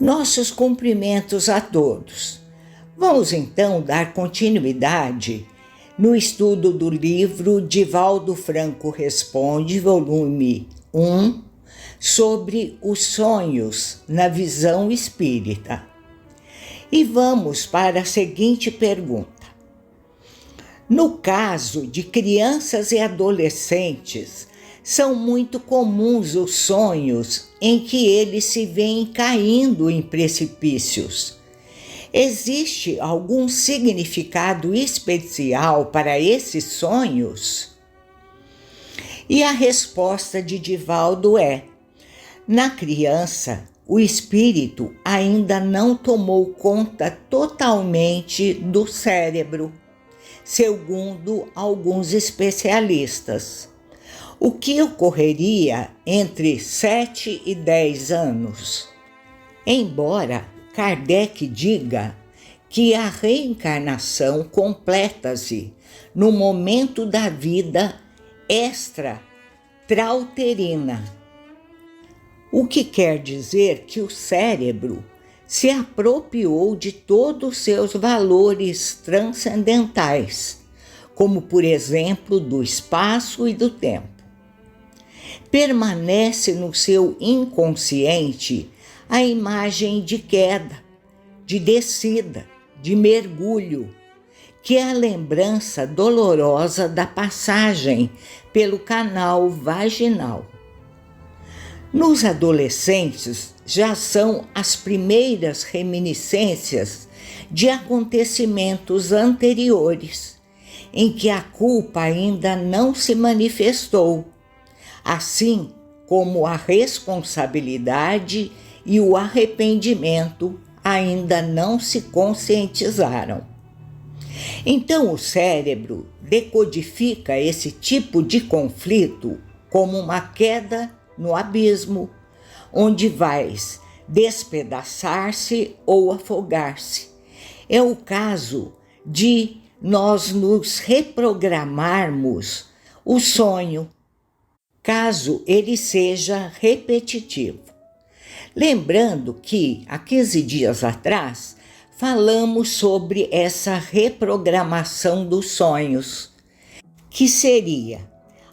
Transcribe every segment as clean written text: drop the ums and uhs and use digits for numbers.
Nossos cumprimentos a todos. Vamos então dar continuidade no estudo do livro Divaldo Franco Responde, volume 1, sobre os sonhos na visão espírita. E vamos para a seguinte pergunta. No caso de crianças e adolescentes, são muito comuns os sonhos em que eles se veem caindo em precipícios. Existe algum significado especial para esses sonhos? E a resposta de Divaldo é: na criança, o espírito ainda não tomou conta totalmente do cérebro, segundo alguns especialistas. O que ocorreria entre 7 e 10 anos? Embora Kardec diga que a reencarnação completa-se no momento da vida extratrauterina, o que quer dizer que o cérebro se apropriou de todos os seus valores transcendentais, como por exemplo do espaço e do tempo. Permanece no seu inconsciente a imagem de queda, de descida, de mergulho, que é a lembrança dolorosa da passagem pelo canal vaginal. Nos adolescentes já são as primeiras reminiscências de acontecimentos anteriores, em que a culpa ainda não se manifestou, assim como a responsabilidade e o arrependimento ainda não se conscientizaram. Então o cérebro decodifica esse tipo de conflito como uma queda no abismo, onde vais despedaçar-se ou afogar-se. É o caso de nós nos reprogramarmos o sonho, caso ele seja repetitivo. Lembrando que, há 15 dias atrás, falamos sobre essa reprogramação dos sonhos, que seria,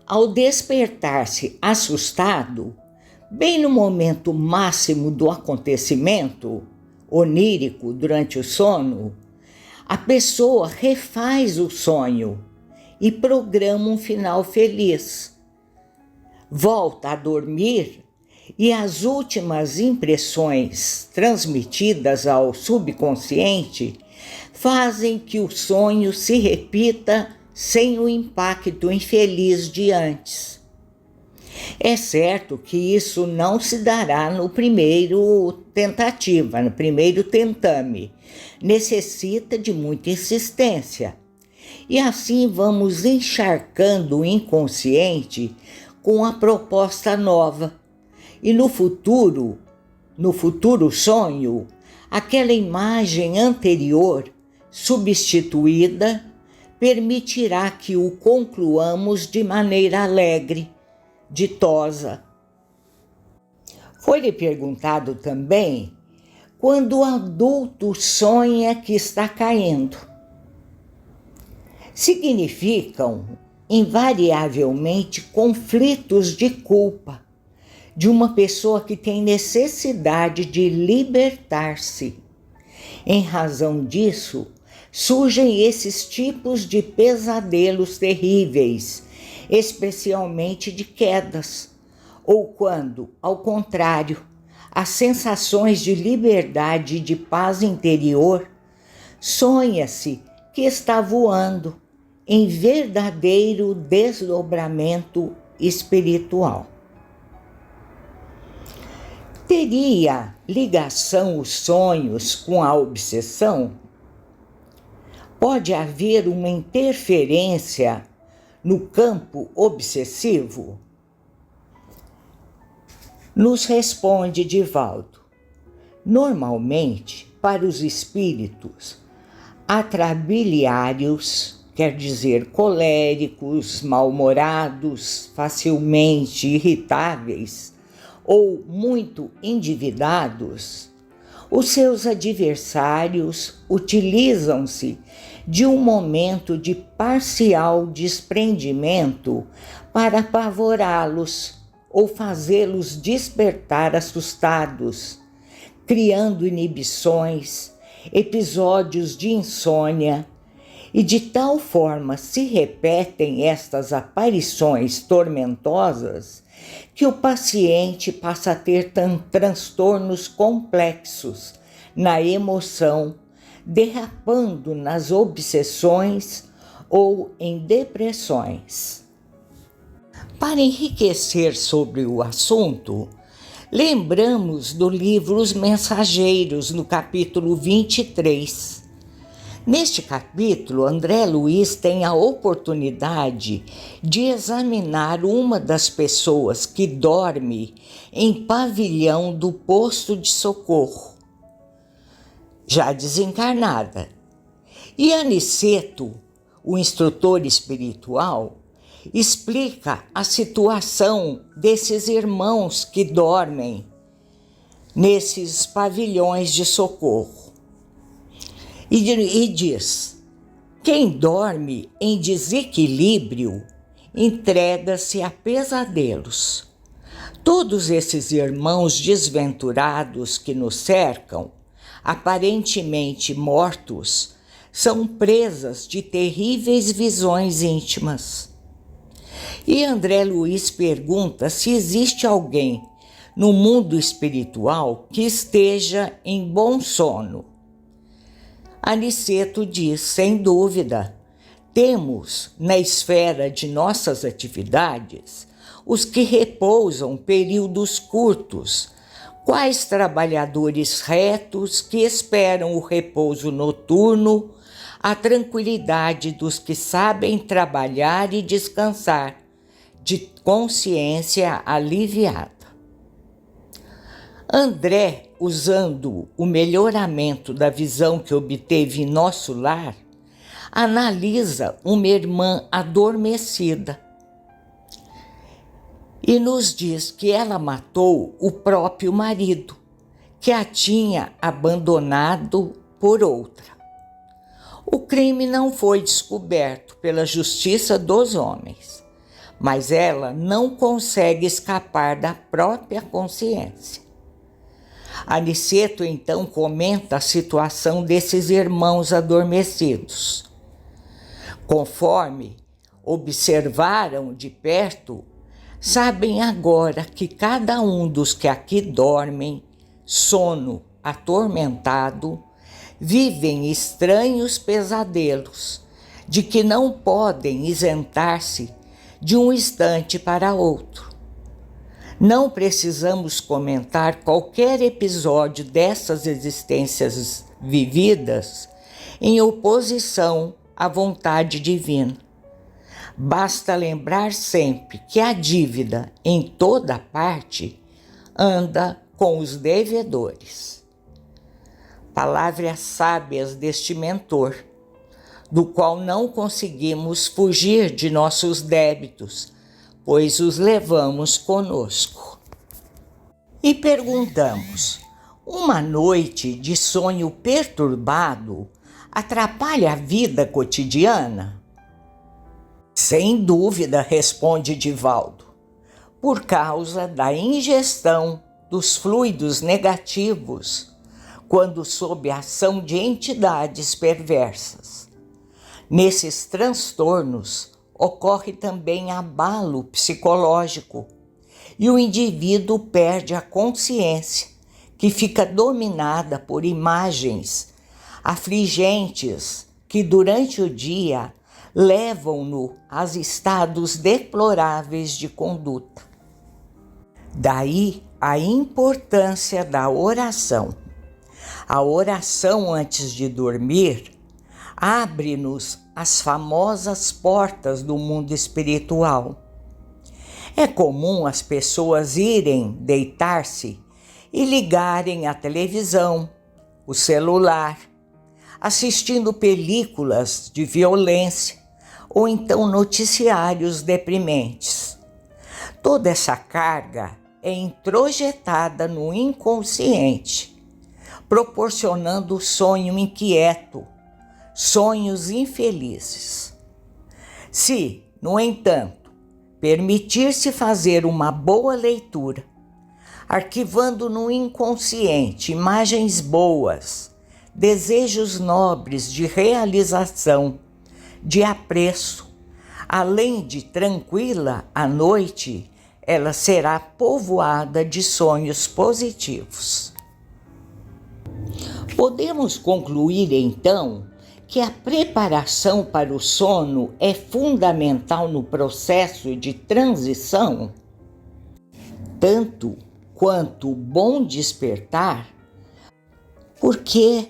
ao despertar-se assustado, bem no momento máximo do acontecimento onírico durante o sono, a pessoa refaz o sonho e programa um final feliz. Volta a dormir e as últimas impressões transmitidas ao subconsciente fazem que o sonho se repita sem o impacto infeliz de antes. É certo que isso não se dará no primeiro tentativa, no primeiro tentame. Necessita de muita insistência. E assim vamos encharcando o inconsciente com a proposta nova. E no futuro sonho, aquela imagem anterior, substituída, permitirá que o concluamos de maneira alegre, ditosa. Foi-lhe perguntado também quando o adulto sonha que está caindo. Significam invariavelmente conflitos de culpa de uma pessoa que tem necessidade de libertar-se. Em razão disso, surgem esses tipos de pesadelos terríveis, especialmente de quedas, ou quando, ao contrário, as sensações de liberdade e de paz interior, sonha-se que está voando em verdadeiro desdobramento espiritual. Teria ligação os sonhos com a obsessão? Pode haver uma interferência no campo obsessivo? Nos responde Divaldo. Normalmente, para os espíritos atrabiliários, quer dizer coléricos, mal-humorados, facilmente irritáveis ou muito endividados, Os seus adversários utilizam-se de um momento de parcial desprendimento para apavorá-los ou fazê-los despertar assustados, criando inibições, episódios de insônia, e de tal forma se repetem estas aparições tormentosas que o paciente passa a ter transtornos complexos na emoção, derrapando nas obsessões ou em depressões. Para enriquecer sobre o assunto, lembramos do livro Os Mensageiros, no capítulo 23. Neste capítulo, André Luiz tem a oportunidade de examinar uma das pessoas que dorme em pavilhão do posto de socorro, já desencarnada. E Aniceto, o instrutor espiritual, explica a situação desses irmãos que dormem nesses pavilhões de socorro. E diz: quem dorme em desequilíbrio entrega-se a pesadelos. Todos esses irmãos desventurados que nos cercam, aparentemente mortos, são presas de terríveis visões íntimas. E André Luiz pergunta se existe alguém no mundo espiritual que esteja em bom sono. Aniceto diz, sem dúvida, temos na esfera de nossas atividades os que repousam períodos curtos, quais trabalhadores retos que esperam o repouso noturno, a tranquilidade dos que sabem trabalhar e descansar, de consciência aliviada. André, usando o melhoramento da visão que obteve em nosso lar, analisa uma irmã adormecida e nos diz que ela matou o próprio marido, que a tinha abandonado por outra. O crime não foi descoberto pela justiça dos homens, mas ela não consegue escapar da própria consciência. Aniceto então comenta a situação desses irmãos adormecidos. Conforme observaram de perto, sabem agora que cada um dos que aqui dormem, sono atormentado, vivem estranhos pesadelos, de que não podem isentar-se de um instante para outro. Não precisamos comentar qualquer episódio dessas existências vividas em oposição à vontade divina. Basta lembrar sempre que a dívida, em toda parte, anda com os devedores. Palavras sábias deste mentor, do qual não conseguimos fugir de nossos débitos, pois os levamos conosco. E perguntamos: uma noite de sonho perturbado atrapalha a vida cotidiana? Sem dúvida, responde Divaldo, por causa da ingestão dos fluidos negativos, quando sob a ação de entidades perversas. Nesses transtornos, ocorre também abalo psicológico e o indivíduo perde a consciência, que fica dominada por imagens afligentes que durante o dia levam-no a estados deploráveis de conduta. Daí a importância da oração. A oração antes de dormir abre-nos as famosas portas do mundo espiritual. É comum as pessoas irem deitar-se e ligarem a televisão, o celular, assistindo películas de violência ou então noticiários deprimentes. Toda essa carga é introjetada no inconsciente, proporcionando sonho inquieto, sonhos infelizes. Se, no entanto, permitir-se fazer uma boa leitura, arquivando no inconsciente imagens boas, desejos nobres de realização, de apreço, além de tranquila à noite, ela será povoada de sonhos positivos. Podemos concluir, então, que a preparação para o sono é fundamental no processo de transição, tanto quanto o bom despertar, porque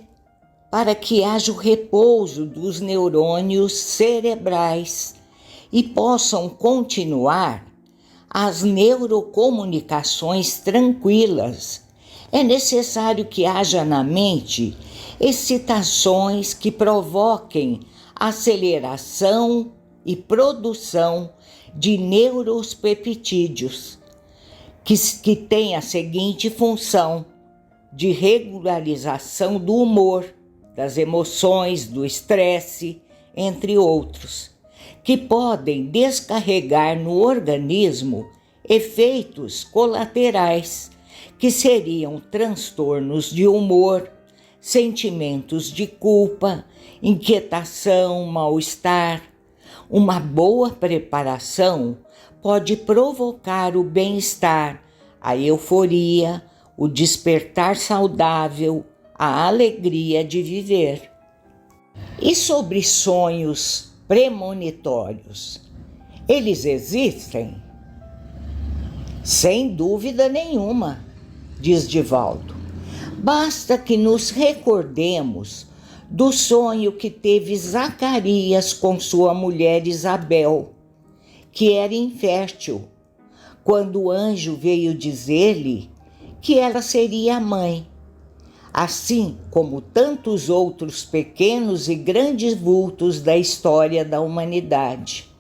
para que haja o repouso dos neurônios cerebrais e possam continuar as neurocomunicações tranquilas, é necessário que haja na mente excitações que provoquem aceleração e produção de neuropeptídeos, que tem a seguinte função de regularização do humor, das emoções, do estresse, entre outros, que podem descarregar no organismo efeitos colaterais, que seriam transtornos de humor, sentimentos de culpa, inquietação, mal-estar. Uma boa preparação pode provocar o bem-estar, a euforia, o despertar saudável, a alegria de viver. E sobre sonhos premonitórios, eles existem? Sem dúvida nenhuma, diz Divaldo. Basta que nos recordemos do sonho que teve Zacarias com sua mulher Isabel, que era infértil, quando o anjo veio dizer-lhe que ela seria mãe, assim como tantos outros pequenos e grandes vultos da história da humanidade.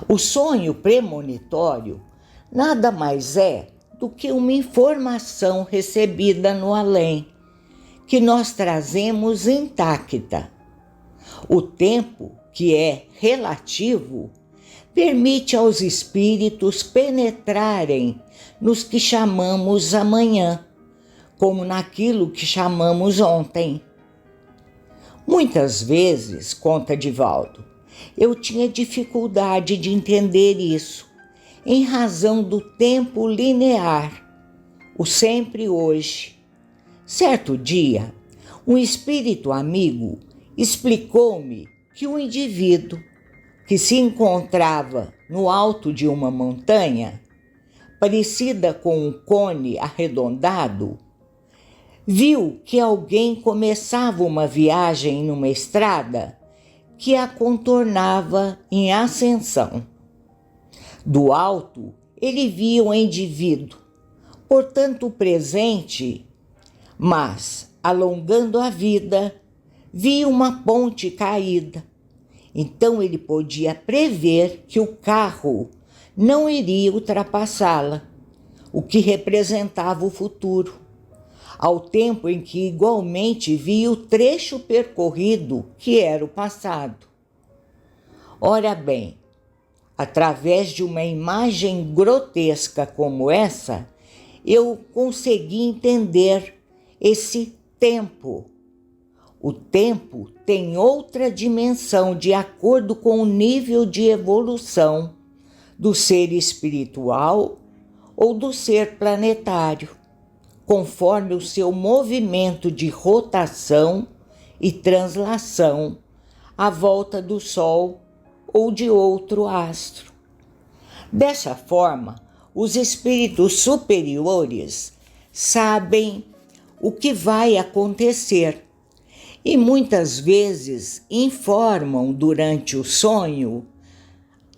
O sonho premonitório nada mais é do que uma informação recebida no além, que nós trazemos intacta. O tempo, que é relativo, permite aos espíritos penetrarem nos que chamamos amanhã, como naquilo que chamamos ontem. Muitas vezes, conta Divaldo, eu tinha dificuldade de entender isso, em razão do tempo linear, o sempre hoje. Certo dia, um espírito amigo explicou-me que um indivíduo que se encontrava no alto de uma montanha, parecida com um cone arredondado, viu que alguém começava uma viagem numa estrada que a contornava em ascensão. Do alto, ele via o indivíduo, portanto presente, mas, alongando a vida, via uma ponte caída. Então ele podia prever que o carro não iria ultrapassá-la, o que representava o futuro, ao tempo em que igualmente via o trecho percorrido, que era o passado. Ora bem, através de uma imagem grotesca como essa, eu consegui entender esse tempo. O tempo tem outra dimensão de acordo com o nível de evolução do ser espiritual ou do ser planetário, conforme o seu movimento de rotação e translação à volta do Sol ou de outro astro. Dessa forma, os espíritos superiores sabem o que vai acontecer e muitas vezes informam durante o sonho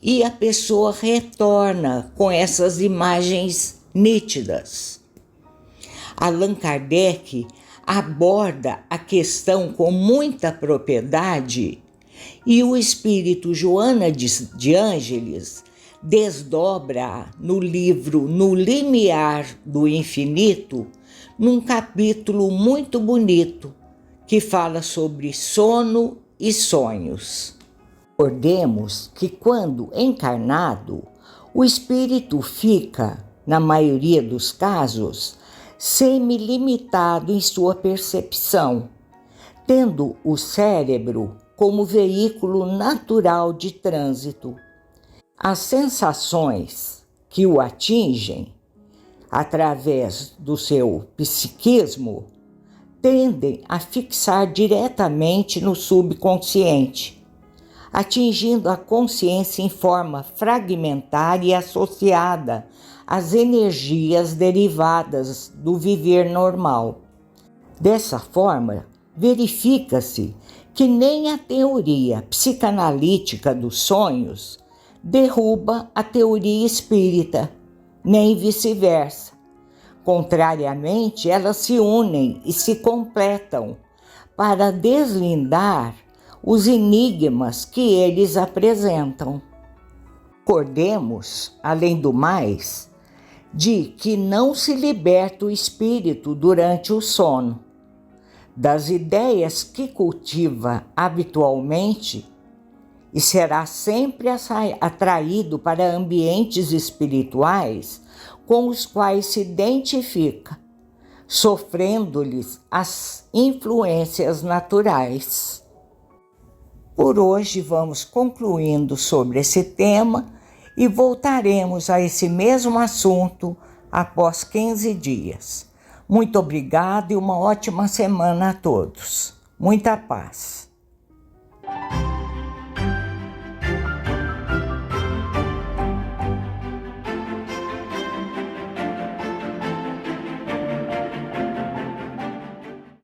e a pessoa retorna com essas imagens nítidas. Allan Kardec aborda a questão com muita propriedade e o espírito Joana de Ângeles desdobra no livro No Limiar do Infinito, num capítulo muito bonito que fala sobre sono e sonhos. Recordemos que quando encarnado, o espírito fica, na maioria dos casos, semi-limitado em sua percepção, tendo o cérebro como veículo natural de trânsito. As sensações que o atingem, através do seu psiquismo, tendem a fixar diretamente no subconsciente, atingindo a consciência em forma fragmentar e associada às energias derivadas do viver normal. Dessa forma, verifica-se que nem a teoria psicanalítica dos sonhos derruba a teoria espírita, nem vice-versa. Contrariamente, elas se unem e se completam para deslindar os enigmas que eles apresentam. Recordemos, além do mais, de que não se liberta o espírito durante o sono das ideias que cultiva habitualmente e será sempre atraído para ambientes espirituais com os quais se identifica, sofrendo-lhes as influências naturais. Por hoje vamos concluindo sobre esse tema e voltaremos a esse mesmo assunto após 15 dias. Muito obrigada e uma ótima semana a todos. Muita paz.